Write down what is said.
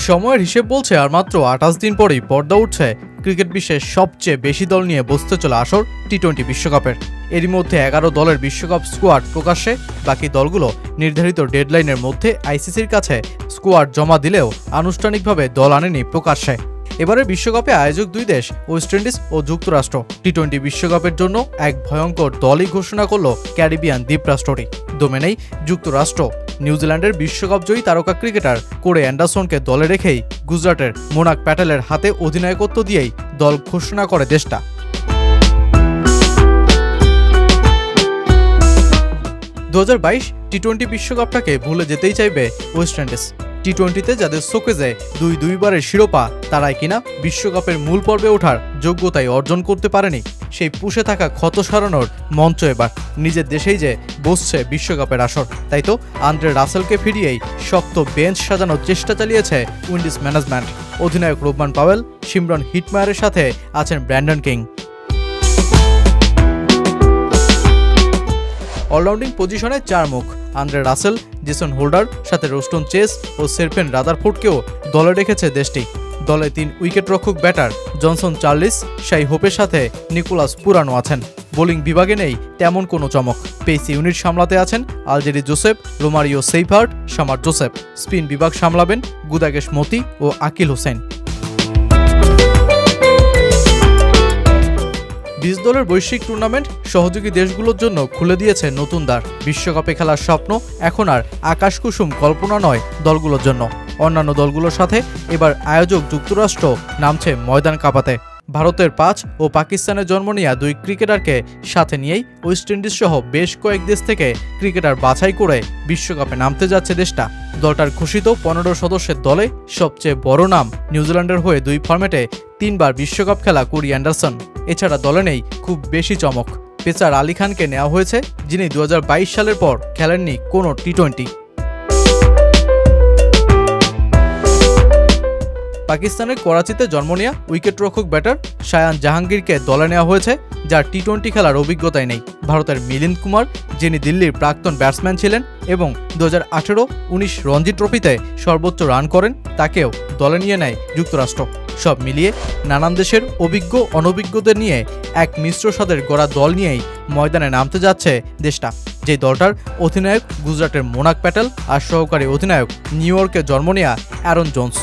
সময়ের হিসেব বলছে আর মাত্র 28 দিন পরেই পর্দা উঠছে ক্রিকেট বিশ্বের সবচেয়ে বেশি দল নিয়ে বসতে চলা আসর টি-20 বিশ্বকাপের। এরই মধ্যে 11 দলের বিশ্বকাপ স্কোয়াড প্রকাশ্যে, বাকি দলগুলো নির্ধারিত ডেডলাইনের মধ্যে আইসিসির কাছে স্কোয়াড জমা দিলেও আনুষ্ঠানিকভাবে দল আনেনি প্রকাশ্যে। এবারের বিশ্বকাপে আয়োজক দুই দেশ ওয়েস্ট ইন্ডিজ ও যুক্তরাষ্ট্র। টি-20 বিশ্বকাপের জন্য এক ভয়ঙ্কর দলই ঘোষণা করল ক্যারিবিয়ান দ্বীপরাষ্ট্রটি। দমে নেই যুক্তরাষ্ট্র। নিউজিল্যান্ডের বিশ্বকাপ জয়ী তারকা ক্রিকেটার কোরে অ্যান্ডারসনকে দলে রেখেই গুজরাটের মোনাক প্যাটেলের হাতে অধিনায়কত্ব দিয়েই দল ঘোষণা করে দেশটা। টি-20 বিশ্বকাপটাকে ভুলে যেতেই চাইবে ওয়েস্ট ইন্ডিজ। টি-20তে যাদের শোকেজে দুইবারের শিরোপা, তারাই কিনা বিশ্বকাপের মূল পর্বে ওঠার যোগ্যতাই অর্জন করতে পারেনি। সেই পুষে থাকা ক্ষত সারানোর মঞ্চ এবার নিজের দেশেই যে বসছে বিশ্বকাপের আসর। তাই তো আন্দ্রে রাসেলকে ফিরিয়েই শক্ত বেঞ্চ সাজানোর চেষ্টা চালিয়েছে উইন্ডিজ ম্যানেজমেন্ট। অধিনায়ক রোবমান পাওয়েল, শিমরন হিটমায়ারের সাথে আছেন ব্র্যান্ডন কিং। অলরাউন্ডিং পজিশনে চার মুখ আন্দ্রে রাসেল, জেসন হোল্ডার, সাথে রোস্টন চেস ও সেরপেন রাদারফোর্ডকেও দলে রেখেছে দেশটি। দলে 3 উইকেটরক্ষক ব্যাটার জনসন চার্লিস, শাই হোপের সাথে নিকোলাস পুরানো আছেন। বোলিং বিভাগে নেই তেমন কোনো চমক। পেস ইউনিট সামলাতে আছেন আলজেরি Joseph, Romario Seifert, Shamar Joseph. Spin বিভাগ সামলাবেন গুদাগেশ মতি ও আকিল হোসেন। 20 দলের বৈশ্বিক টুর্নামেন্ট সহযোগী দেশগুলোর জন্য খুলে দিয়েছে নতুন দ্বার। বিশ্বকাপে খেলার স্বপ্ন এখন আর আকাশকুসুম কল্পনা নয় দলগুলোর জন্য। অন্যান্য দলগুলোর সাথে এবার আয়োজক যুক্তরাষ্ট্র নামছে ময়দান কাঁপাতে। ভারতের 5 ও পাকিস্তানের জন্ম নেওয়া 2 ক্রিকেটারকে সাথে নিয়েই ওয়েস্ট ইন্ডিজ সহ বেশ কয়েক দেশ থেকে ক্রিকেটার বাছাই করে বিশ্বকাপে নামতে যাচ্ছে দেশটা। দলটার ঘোষিত 15 সদস্যের দলে সবচেয়ে বড় নাম নিউজিল্যান্ডের হয়ে 2 ফরম্যাটে 3 বার বিশ্বকাপ খেলা কোরি অ্যান্ডারসন। এছাড়া দলে নেই খুব বেশি চমক। পেসার আলী খানকে নেওয়া হয়েছে, যিনি 2022 সালের পর খেলেননি কোনো টি-20। পাকিস্তানের করাচিতে জন্ম নেওয়া উইকেটরক্ষক ব্যাটার শায়ান জাহাঙ্গীরকে দলে নেওয়া হয়েছে, যার টি-20 খেলার অভিজ্ঞতাই নেই। ভারতের মিলিন্দ কুমার, যিনি দিল্লির প্রাক্তন ব্যাটসম্যান ছিলেন এবং 2018-19 রঞ্জি ট্রফিতে সর্বোচ্চ রান করেন, তাকেও দলে নিয়ে নেয় যুক্তরাষ্ট্র। সব মিলিয়ে নানান দেশের অভিজ্ঞ অনভিজ্ঞদের নিয়ে এক মিশ্র স্বাদের গড়া দল নিয়েই ময়দানে নামতে যাচ্ছে দেশটা। যে দলটার অধিনায়ক গুজরাটের মোনাক প্যাটেল আর সহকারী অধিনায়ক নিউ ইয়র্কে জন্ম নেওয়া অ্যারন জোন্স।